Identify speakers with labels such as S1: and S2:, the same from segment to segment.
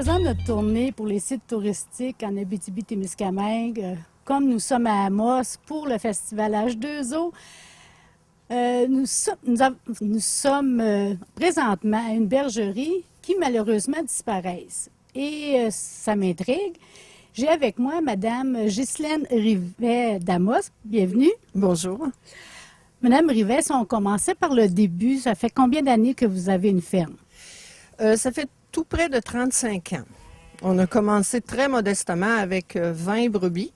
S1: faisant notre tournée pour les sites touristiques en Abitibi-Témiscamingue, comme nous sommes à Amos pour le festival H2O, nous sommes présentement à une bergerie qui malheureusement disparaissent. Et ça m'intrigue. J'ai avec moi Madame Ghislaine Rivet d'Amos. Bienvenue.
S2: Bonjour.
S1: Madame Rivet, si on commençait par le début, ça fait combien d'années que vous avez une ferme?
S2: Ça fait tout près de 35 ans. On a commencé très modestement avec 20 brebis.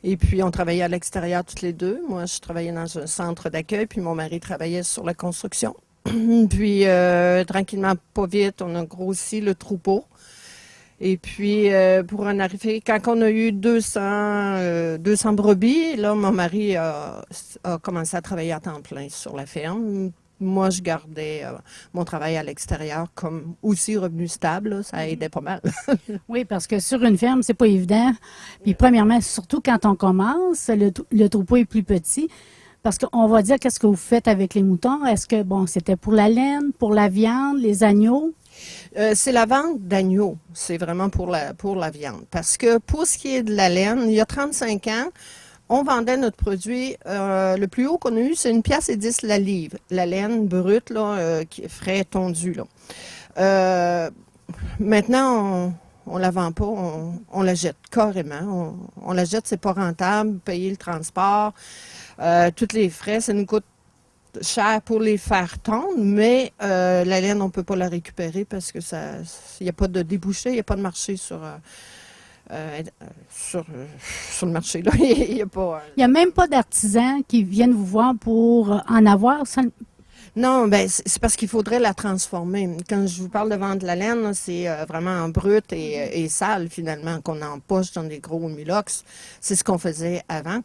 S2: Et puis, on travaillait à l'extérieur toutes les deux. Moi, je travaillais dans un centre d'accueil, puis mon mari travaillait sur la construction. Puis, tranquillement, pas vite, on a grossi le troupeau. Et puis, pour en arriver, quand on a eu 200 brebis, là, mon mari a commencé à travailler à temps plein sur la ferme. Moi, je gardais mon travail à l'extérieur comme aussi revenu stable. Là, ça aidait pas mal.
S1: Oui, parce que sur une ferme, c'est pas évident. Puis, premièrement, surtout quand on commence, le troupeau est plus petit. Parce qu'on va dire qu'est-ce que vous faites avec les moutons. Est-ce que, bon, c'était pour la laine, pour la viande, les agneaux?
S2: C'est la vente d'agneaux. C'est vraiment pour la viande. Parce que pour ce qui est de la laine, il y a 35 ans, on vendait notre produit, le plus haut qu'on a eu, c'est 1,10 $ la livre. La laine brute, là, qui est frais tondu, là. Maintenant, on la vend pas, on la jette carrément. On la jette, c'est pas rentable, payer le transport, tous les frais, ça nous coûte cher pour les faire tondre, mais la laine, on peut pas la récupérer parce que il n'y a pas de débouché, il n'y a pas de marché sur le marché. Là. Il n'y a pas.
S1: Il n'y a même pas d'artisans qui viennent vous voir pour en avoir.
S2: Non, ben c'est parce qu'il faudrait la transformer. Quand je vous parle de vendre la laine, là, c'est vraiment en brut et sale, finalement, qu'on empoche dans des gros mulox. C'est ce qu'on faisait avant.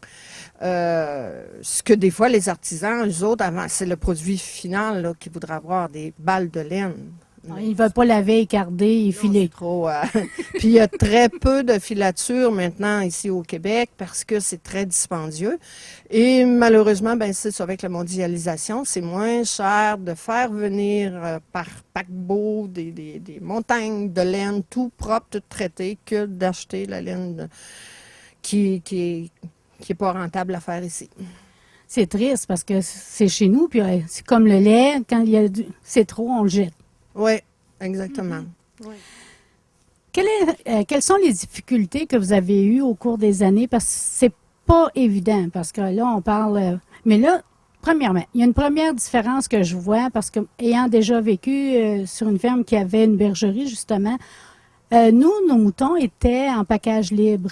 S2: Ce que des fois, les artisans, eux autres, avant, c'est le produit final là, qu'ils voudraient avoir, des balles de laine.
S1: Ils ne veulent pas laver, écarder et filer.
S2: Trop. Puis il y a très peu de filature maintenant ici au Québec parce que c'est très dispendieux. Et malheureusement, ben c'est ça, avec la mondialisation, c'est moins cher de faire venir par paquebot des montagnes de laine tout propre, tout traité, que d'acheter la laine qui est pas rentable à faire ici.
S1: C'est triste parce que c'est chez nous, puis c'est comme le lait, quand c'est trop, on le jette.
S2: Oui, exactement. Mm-hmm.
S1: Oui. Quelles sont les difficultés que vous avez eues au cours des années? Parce que c'est pas évident, parce que là, on parle... mais là, premièrement, il y a une première différence que je vois, parce que ayant déjà vécu sur une ferme qui avait une bergerie, justement, nous, nos moutons étaient en package libre.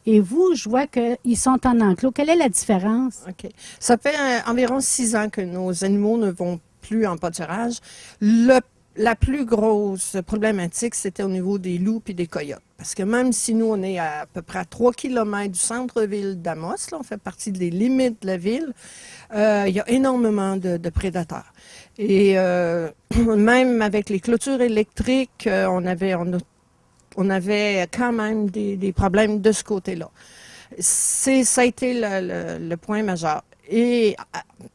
S1: Et vous, je vois qu'ils sont en enclos. Quelle est la différence?
S2: OK. Ça fait environ 6 ans que nos animaux ne vont plus en pâturage. La plus grosse problématique, c'était au niveau des loups et des coyotes. Parce que même si nous, on est à peu près à 3 km du centre-ville d'Amos, là, on fait partie des limites de la ville, il y a énormément de prédateurs. Et même avec les clôtures électriques, on avait quand même des problèmes de ce côté-là. Ça a été le point majeur. Et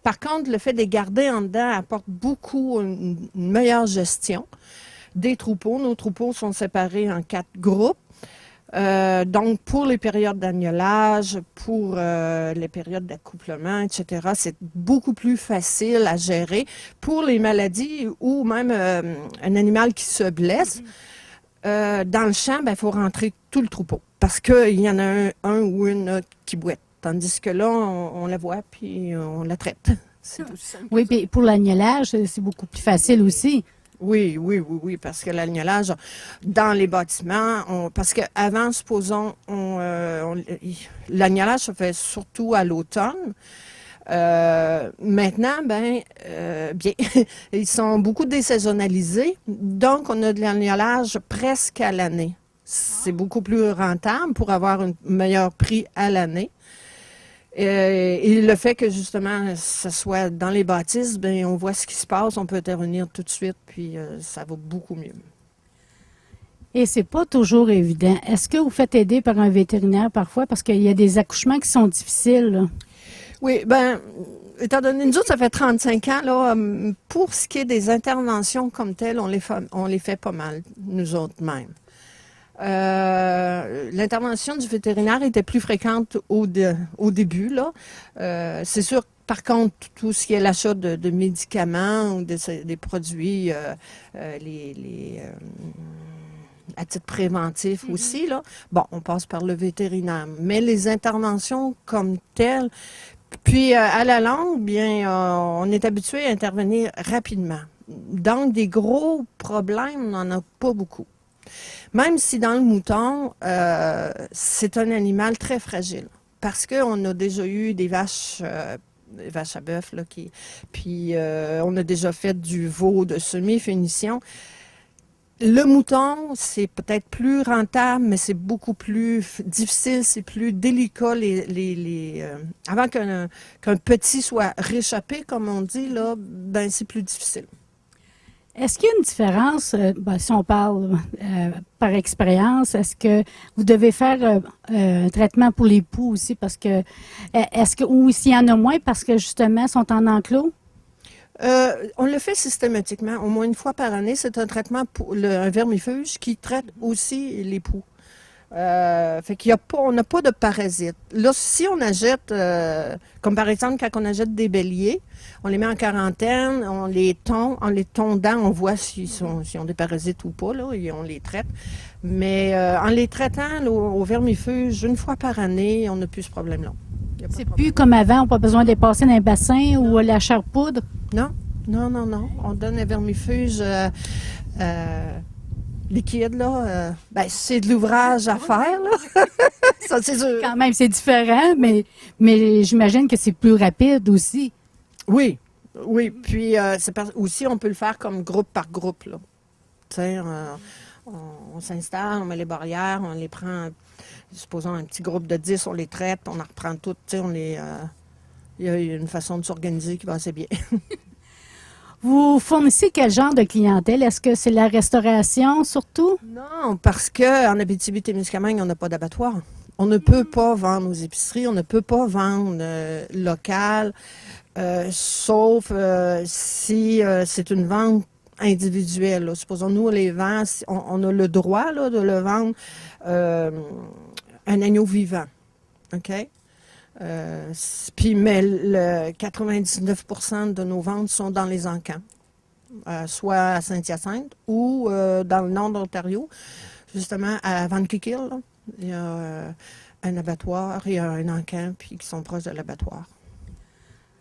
S2: par contre, le fait de les garder en dedans apporte beaucoup une meilleure gestion des troupeaux. Nos troupeaux sont séparés en 4 groupes. Donc, pour les périodes d'agnelage, pour les périodes d'accouplement, etc., c'est beaucoup plus facile à gérer. Pour les maladies ou même un animal qui se blesse, dans le champ, il faut rentrer tout le troupeau parce qu'il y en a un ou une qui boite. Tandis que là, on la voit puis on la traite. C'est tout simple.
S1: Oui, puis pour l'agnelage, c'est beaucoup plus facile aussi.
S2: Oui, parce que l'agnelage, dans les bâtiments, parce qu'avant, supposons, l'agnelage se fait surtout à l'automne. Maintenant, bien, ils sont beaucoup désaisonnalisés, donc on a de l'agnelage presque à l'année. C'est beaucoup plus rentable pour avoir un meilleur prix à l'année. Et le fait que, justement, ce soit dans les bâtisses, bien, on voit ce qui se passe, on peut intervenir tout de suite, puis ça va beaucoup mieux.
S1: Et c'est pas toujours évident. Est-ce que vous faites aider par un vétérinaire parfois? Parce qu'il y a des accouchements qui sont difficiles, là.
S2: Oui, ben étant donné, nous autres, ça fait 35 ans, là, pour ce qui est des interventions comme telles, on les fait pas mal, nous autres mêmes. L'intervention du vétérinaire était plus fréquente au début, là. C'est sûr, par contre, tout ce qui est l'achat de médicaments ou des produits, à titre préventif aussi, là, bon, on passe par le vétérinaire. Mais les interventions comme telles, puis à la longue, bien, on est habitué à intervenir rapidement. Donc, des gros problèmes, on n'en a pas beaucoup. Même si dans le mouton, c'est un animal très fragile. Parce qu'on a déjà eu des vaches à bœuf, là, puis on a déjà fait du veau de semi-finition. Le mouton, c'est peut-être plus rentable, mais c'est beaucoup plus difficile, c'est plus délicat. Avant qu'un petit soit réchappé, comme on dit, là, ben c'est plus difficile.
S1: Est-ce qu'il y a une différence, si on parle par expérience, est-ce que vous devez faire un traitement pour les poux aussi parce que, ou s'il y en a moins parce que justement, ils sont en enclos?
S2: On le fait systématiquement, au moins une fois par année. C'est un traitement pour un vermifuge qui traite aussi les poux. Fait qu'il y a pas, on n'a pas de parasites. Là, si on achète, comme par exemple quand on achète des béliers, on les met en quarantaine, on les tondant, on voit s'ils ont des parasites ou pas, là, et on les traite. Mais en les traitant là, au vermifuge une fois par année, on n'a plus ce problème-là.
S1: C'est plus comme avant, on n'a pas besoin de les passer dans un bassin ou la charpoudre?
S2: Non, non, non, non. On donne un vermifuge liquide, là. Ben, c'est de l'ouvrage à faire, là. Ça, c'est sûr.
S1: Quand même, c'est différent, mais j'imagine que c'est plus rapide aussi.
S2: Oui, oui. Puis, aussi, on peut le faire comme groupe par groupe, là. Tu sais, on s'installe, on met les barrières, on les prend, supposons un petit groupe de 10, on les traite, on en reprend toutes, tu sais, il y a une façon de s'organiser qui va assez bien.
S1: Vous fournissez quel genre de clientèle? Est-ce que c'est la restauration surtout?
S2: Non, parce qu'en Abitibi-Témiscamingue, on n'a pas d'abattoir. On ne peut pas vendre aux épiceries, on ne peut pas vendre local, sauf si c'est une vente individuelle. Là. Supposons, nous, on les vend, on a le droit là, de le vendre un agneau vivant. OK? Mais le 99% de nos ventes sont dans les encans, soit à Saint-Hyacinthe ou dans le nord d'Ontario, justement à Vankikil. Il y a un abattoir, il y a un encan, puis qui sont proches de l'abattoir.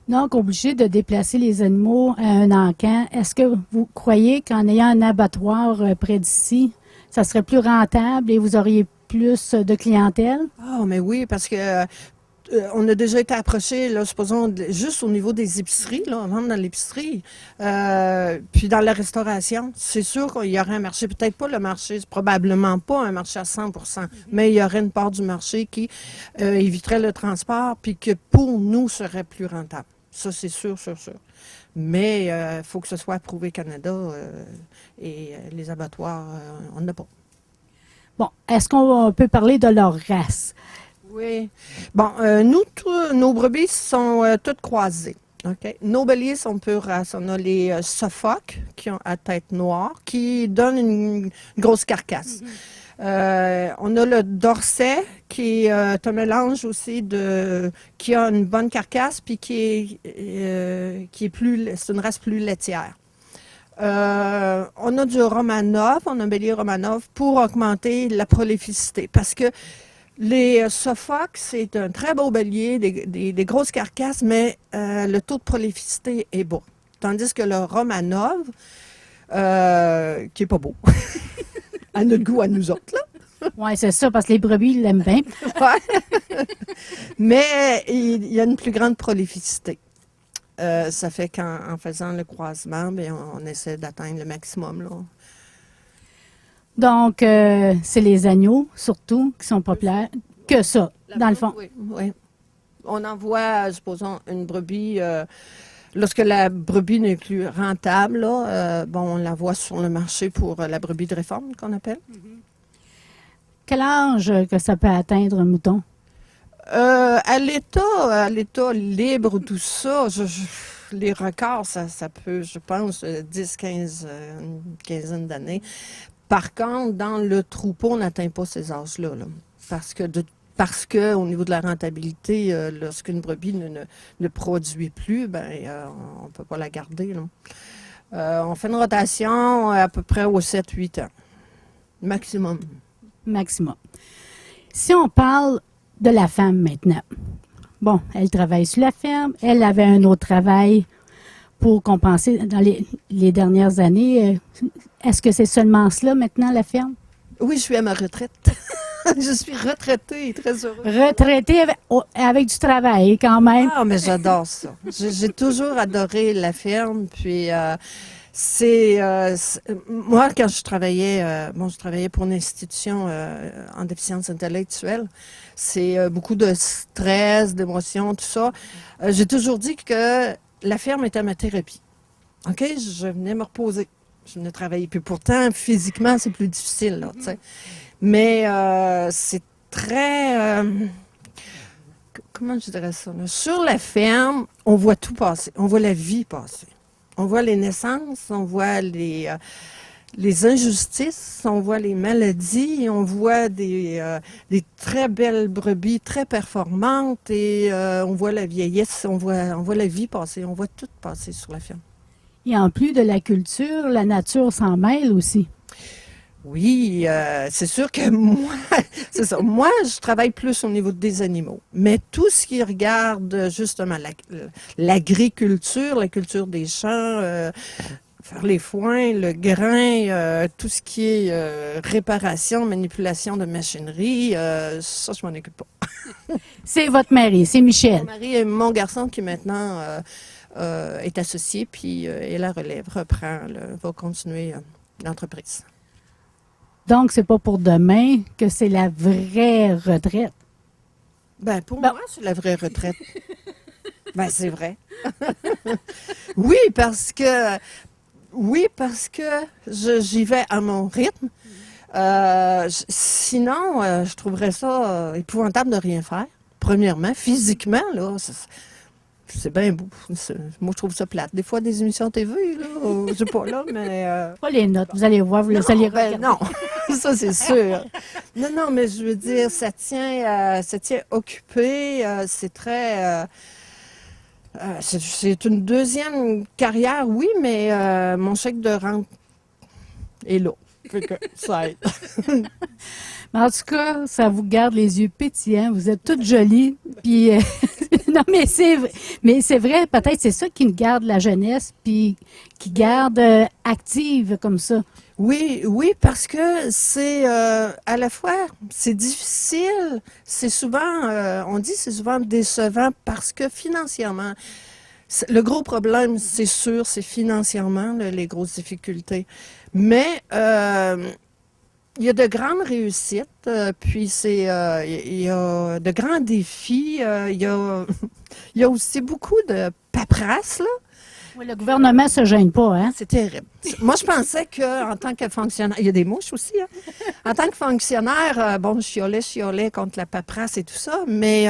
S1: Donc, obligé de déplacer les animaux à un encan. Est-ce que vous croyez qu'en ayant un abattoir près d'ici, ça serait plus rentable et vous auriez plus de clientèle?
S2: Ah, mais oui, parce que on a déjà été approché, là, supposons, juste au niveau des épiceries, là, on vend dans l'épicerie, puis dans la restauration. C'est sûr qu'il y aurait un marché, peut-être pas le marché, c'est probablement pas un marché à 100%, mais il y aurait une part du marché qui éviterait le transport, puis que pour nous serait plus rentable. Ça, c'est sûr, sûr, sûr. Mais il faut que ce soit approuvé Canada et les abattoirs, on n'a pas.
S1: Bon, est-ce qu'on peut parler de leur race?
S2: Oui. Bon, nos brebis sont toutes croisées. OK? Nos béliers sont pure race. On a les Suffolk qui ont à tête noire, qui donnent une grosse carcasse. On a le Dorset qui est un mélange aussi qui a une bonne carcasse puis qui est plus, c'est une race plus laitière. On a du Romanov, on a un bélier Romanov pour augmenter la prolificité parce que les Suffolk, c'est un très beau bélier, des grosses carcasses, mais le taux de prolificité est bas. Tandis que le Romanov, qui est pas beau, à notre goût, à nous autres, là.
S1: Oui, c'est ça, parce que les brebis, ils l'aiment bien.
S2: Ouais. Mais il y a une plus grande prolificité. Ça fait qu'en faisant le croisement, bien, on essaie d'atteindre le maximum, là.
S1: Donc, c'est les agneaux, surtout, qui sont populaires, que ça, dans le fond.
S2: Oui, oui. On envoie, supposons, une brebis, lorsque la brebis n'est plus rentable, là, on l'envoie sur le marché pour la brebis de réforme, qu'on appelle.
S1: Quel âge que ça peut atteindre un mouton?
S2: À l'état libre, tout ça, les records, ça peut, je pense, 10, 15, une quinzaine d'années. Par contre, dans le troupeau, on n'atteint pas ces âges-là, là. Parce que au niveau de la rentabilité, lorsqu'une brebis ne produit plus, on ne peut pas la garder, là. On fait une rotation à peu près aux 7-8 ans, maximum.
S1: Maximum. Si on parle de la femme maintenant, bon, elle travaille sur la ferme, elle avait un autre travail pour compenser dans les dernières années. Est-ce que c'est seulement cela maintenant, la ferme?
S2: Oui, je suis à ma retraite. Je suis retraitée et très heureuse.
S1: Retraitée avec du travail quand même.
S2: Ah, mais j'adore ça. J'ai toujours adoré la ferme. Puis, moi, quand je travaillais, je travaillais pour une institution en déficience intellectuelle. C'est beaucoup de stress, d'émotions, tout ça. J'ai toujours dit que la ferme était ma thérapie. OK? Je venais me reposer. Je venais travailler. Puis pourtant, physiquement, c'est plus difficile, là, tu sais. Mais c'est très... comment je dirais ça? Là? Sur la ferme, on voit tout passer. On voit la vie passer. On voit les naissances, on voit les injustices, on voit les maladies, on voit des très belles brebis, très performantes, et on voit la vieillesse, on voit la vie passer, on voit tout passer sur la ferme.
S1: Et en plus de la culture, la nature s'en mêle aussi.
S2: Oui, c'est sûr que moi, c'est ça. Moi, je travaille plus au niveau des animaux. Mais tout ce qui regarde justement l'agriculture, la culture des champs, faire les foins, le grain, tout ce qui est réparation, manipulation de machinerie, ça, je m'en occupe pas.
S1: C'est votre mari, c'est Michel.
S2: Mon mari et mon garçon qui maintenant est associé, puis et la relève, va continuer l'entreprise.
S1: Donc, c'est pas pour demain que c'est la vraie retraite.
S2: Pour moi, c'est la vraie retraite. C'est vrai. Oui, parce que j'y vais à mon rythme. Sinon, je trouverais ça épouvantable de rien faire. Premièrement, physiquement, là, c'est bien beau. Moi, je trouve ça plate. Des fois, des émissions TV, là, je sais pas là, mais...
S1: Pas les notes, vous allez voir, vous allez regarder.
S2: Non, ça, c'est sûr. Non, mais je veux dire, ça tient occupé. C'est très... c'est une deuxième carrière, oui, mais mon chèque de rente est là. Fait que ça aide.
S1: Mais en tout cas, ça vous garde les yeux pétillants. Vous êtes toutes jolies. Puis, non, mais c'est vrai, peut-être c'est ça qui nous garde la jeunesse, puis qui garde active comme ça.
S2: Oui, parce que c'est à la fois, c'est difficile, c'est souvent, on dit c'est souvent décevant parce que financièrement, le gros problème, c'est sûr, c'est financièrement, les grosses difficultés. Mais il y a de grandes réussites, puis il y a de grands défis, il y a aussi beaucoup de paperasse, là.
S1: Oui, le gouvernement ne se gêne pas, hein?
S2: C'est terrible. Moi, je pensais qu'en tant que fonctionnaire, il y a des mouches aussi, hein? En tant que fonctionnaire, je chiolais contre la paperasse et tout ça, mais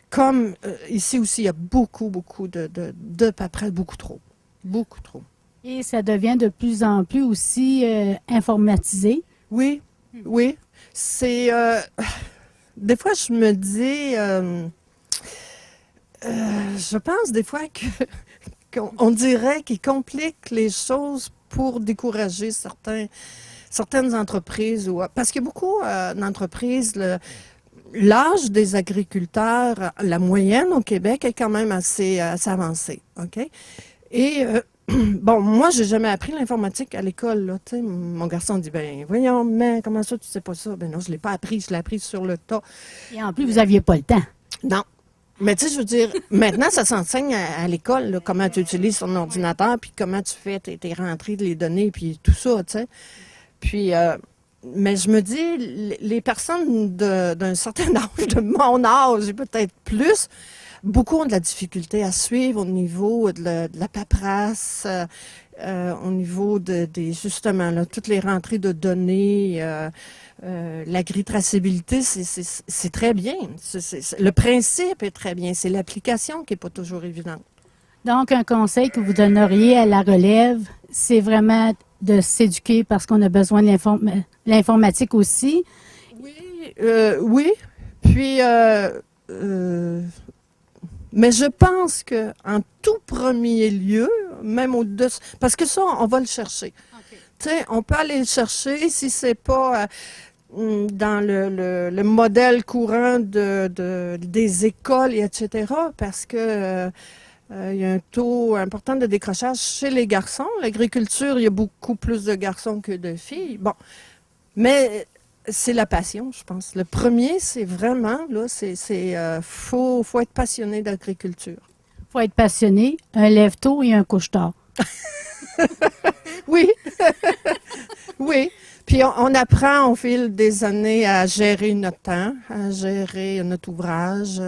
S2: comme ici aussi, il y a beaucoup de paperasse, beaucoup trop.
S1: Et ça devient de plus en plus aussi informatisé.
S2: Oui. C'est... des fois, je me dis... je pense des fois qu'on dirait qu'ils compliquent les choses pour décourager certaines entreprises. Parce qu'il y a beaucoup d'entreprises... L'âge des agriculteurs, la moyenne au Québec est quand même assez avancée. OK? Et... moi, j'ai jamais appris l'informatique à l'école, là, tu sais. Mon garçon dit, voyons, mais comment ça, tu sais pas ça? Non, je l'ai pas appris, je l'ai appris sur le tas.
S1: Et en plus, vous aviez pas le temps.
S2: Non. Mais tu sais, je veux dire, maintenant, ça s'enseigne à l'école, là, comment tu utilises ton ordinateur, puis comment tu fais tes rentrées de les données, puis tout ça, tu sais. Puis, mais je me dis, les personnes d'un certain âge, de mon âge, et peut-être plus, beaucoup ont de la difficulté à suivre au niveau de la paperasse, au niveau justement, là, toutes les rentrées de données, l'agri-traçabilité, c'est très bien. Le principe est très bien. C'est l'application qui n'est pas toujours évidente.
S1: Donc, un conseil que vous donneriez à la relève, c'est vraiment de s'éduquer parce qu'on a besoin de l'informatique aussi.
S2: Oui. Puis, mais je pense que en tout premier lieu, même au-dessus, parce que ça, on va le chercher. Okay. Tu sais, on peut aller le chercher si c'est pas dans le modèle courant des écoles, etc., parce que il y a un taux important de décrochage chez les garçons. L'agriculture, il y a beaucoup plus de garçons que de filles. Bon, mais c'est la passion, je pense. Le premier, c'est vraiment, là, faut être passionné d'agriculture.
S1: Faut être passionné, un lève-tôt et un couche-tard.
S2: Oui. Oui. Puis on apprend au fil des années à gérer notre temps, à gérer notre ouvrage.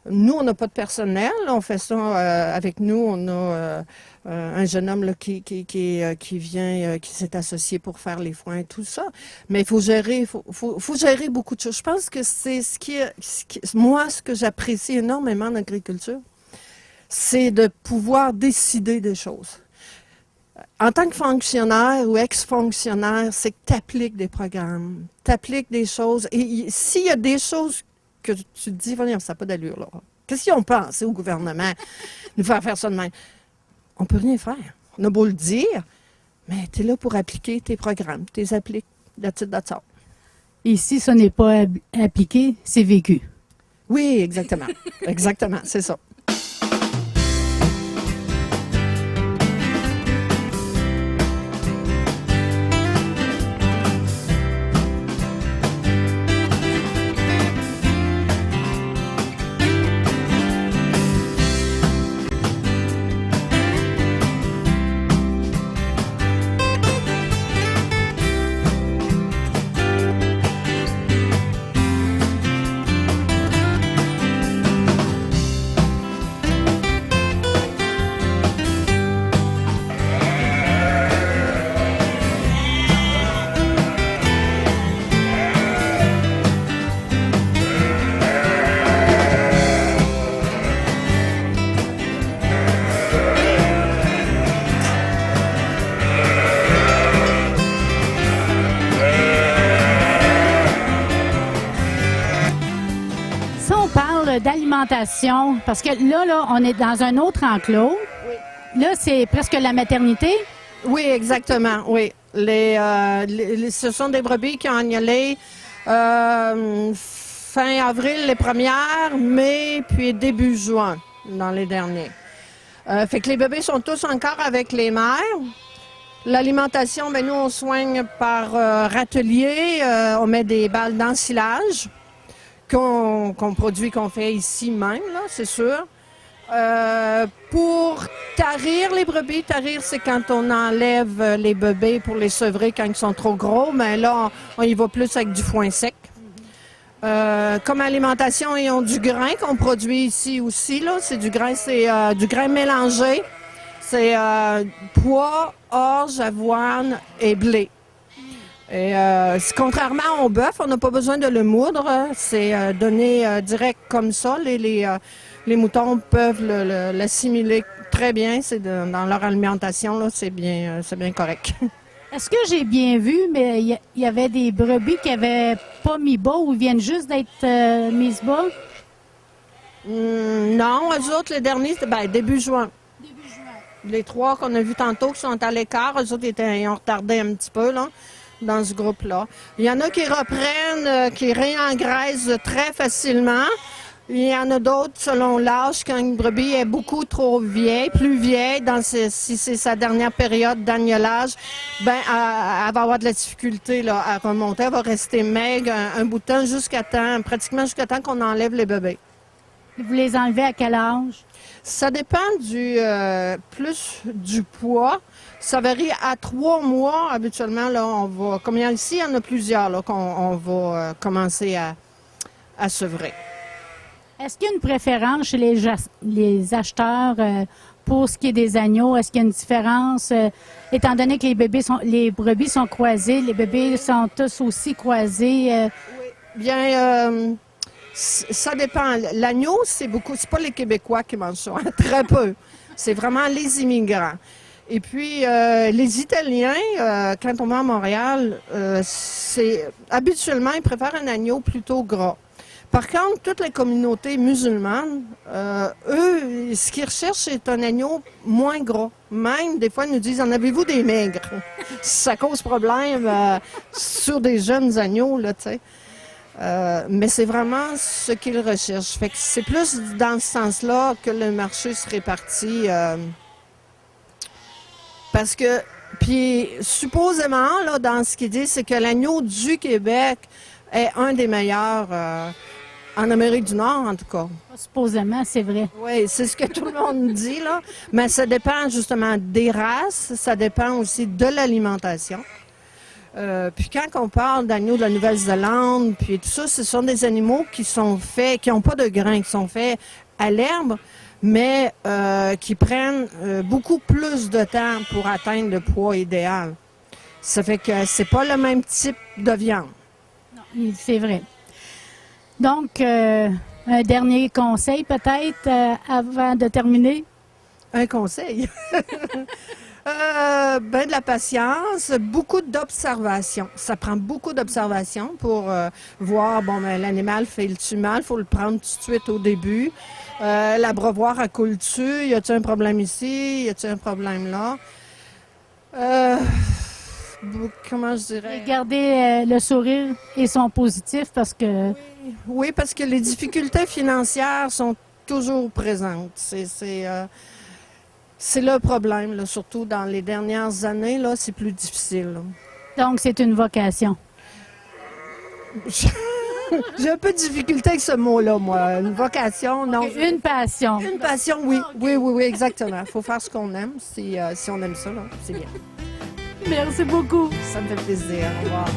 S2: Nous, on n'a pas de personnel. On fait ça avec nous. On a un jeune homme là, qui vient, qui s'est associé pour faire les foins et tout ça. Mais il faut gérer, faut gérer beaucoup de choses. Je pense que c'est moi, ce que j'apprécie énormément en agriculture, c'est de pouvoir décider des choses. En tant que fonctionnaire ou ex-fonctionnaire, c'est que tu appliques des programmes, tu appliques des choses. Et s'il y a des choses que tu te dis, voyons, ça n'a pas d'allure, là. Qu'est-ce qu'ils ont pensé au gouvernement de faire ça de même? On ne peut rien faire. On a beau le dire, mais tu es là pour appliquer tes programmes. Tu les appliques. That's it, that's all.
S1: Ici, ce n'est pas appliqué, c'est vécu.
S2: Oui, exactement. Exactement, c'est ça.
S1: D'alimentation, parce que là, on est dans un autre enclos. Oui. Là, c'est presque la maternité.
S2: Oui, exactement, oui. Ce sont des brebis qui ont agnolé fin avril les premières, mai, puis début juin dans les derniers. Fait que les bébés sont tous encore avec les mères. L'alimentation, ben nous, on soigne par râtelier. On met des balles d'ensilage qu'on produit, qu'on fait ici même, là, c'est sûr. Pour tarir les brebis, tarir, c'est quand on enlève les bébés pour les sevrer quand ils sont trop gros, mais là, on y va plus avec du foin sec. Comme alimentation, ils ont du grain qu'on produit ici aussi, là. C'est du grain mélangé. C'est pois, orge, avoine et blé. Et contrairement au bœuf, on n'a pas besoin de le moudre. C'est donné direct comme ça. Les moutons peuvent l'assimiler très bien. C'est dans leur alimentation, là, c'est bien correct.
S1: Est-ce que j'ai bien vu, mais il y avait des brebis qui n'avaient pas mis bas ou viennent juste d'être mises bas?
S2: Non, eux autres, les derniers, c'était début juin. Début juin. Les 3 qu'on a vus tantôt qui sont à l'écart, eux autres, ils ont retardé un petit peu, là, dans ce groupe-là. Il y en a qui reprennent, qui réengraissent très facilement. Il y en a d'autres, selon l'âge, quand une brebis est beaucoup trop vieille, plus vieille, si c'est sa dernière période d'agnolage, elle va avoir de la difficulté là, à remonter. Elle va rester maigre un bout de temps, pratiquement jusqu'à temps qu'on enlève les bébés.
S1: Vous les enlevez à quel âge?
S2: Ça dépend plus du poids. Ça varie à 3 mois, habituellement. Là, on va, comme ici, il y en a plusieurs là, qu'on va commencer à sevrer.
S1: Est-ce qu'il y a une préférence chez les acheteurs pour ce qui est des agneaux? Est-ce qu'il y a une différence, étant donné que les brebis sont croisées, les bébés sont tous aussi croisés?
S2: Bien, ça dépend. L'agneau, c'est pas les Québécois qui mangent ça, hein, très peu. C'est vraiment les immigrants. Et puis, les Italiens, quand on va à Montréal, habituellement, ils préfèrent un agneau plutôt gras. Par contre, toutes les communautés musulmanes, eux, ce qu'ils recherchent, c'est un agneau moins gras. Même, des fois, ils nous disent, en avez-vous des maigres? Ça cause problème sur des jeunes agneaux, là, tu sais. Mais c'est vraiment ce qu'ils recherchent. Fait que c'est plus dans ce sens-là que le marché se répartit. Parce que, puis supposément, là, dans ce qu'ils disent, c'est que l'agneau du Québec est un des meilleurs en Amérique du Nord, en tout cas.
S1: Supposément, c'est vrai.
S2: Oui, c'est ce que tout le monde dit, là. Mais ça dépend justement des races, ça dépend aussi de l'alimentation. Puis quand on parle d'agneaux de la Nouvelle-Zélande, puis tout ça, ce sont des animaux qui sont faits, qui n'ont pas de grains, qui sont faits à l'herbe, mais qui prennent beaucoup plus de temps pour atteindre le poids idéal. Ça fait que c'est pas le même type de viande.
S1: Non, c'est vrai. Donc, un dernier conseil peut-être avant de terminer?
S2: Un conseil? De la patience, beaucoup d'observation. Ça prend beaucoup d'observation pour voir, l'animal fait-il mal, il faut le prendre tout de suite au début. L'abreuvoir à coule-tu, y a-t-il un problème ici, y a-t-il un problème là? Comment je dirais?
S1: Garder le sourire et son positif parce que...
S2: Oui, parce que les difficultés financières sont toujours présentes. C'est le problème, là, surtout dans les dernières années, là, c'est plus difficile. Là.
S1: Donc, c'est une vocation.
S2: J'ai un peu de difficulté avec ce mot-là, moi. Une vocation, non.
S1: Okay, une passion.
S2: Une passion, oui. Okay. Oui, exactement. Il faut faire ce qu'on aime. Si on aime ça, là, c'est bien.
S1: Merci beaucoup.
S2: Ça me fait plaisir. Au revoir.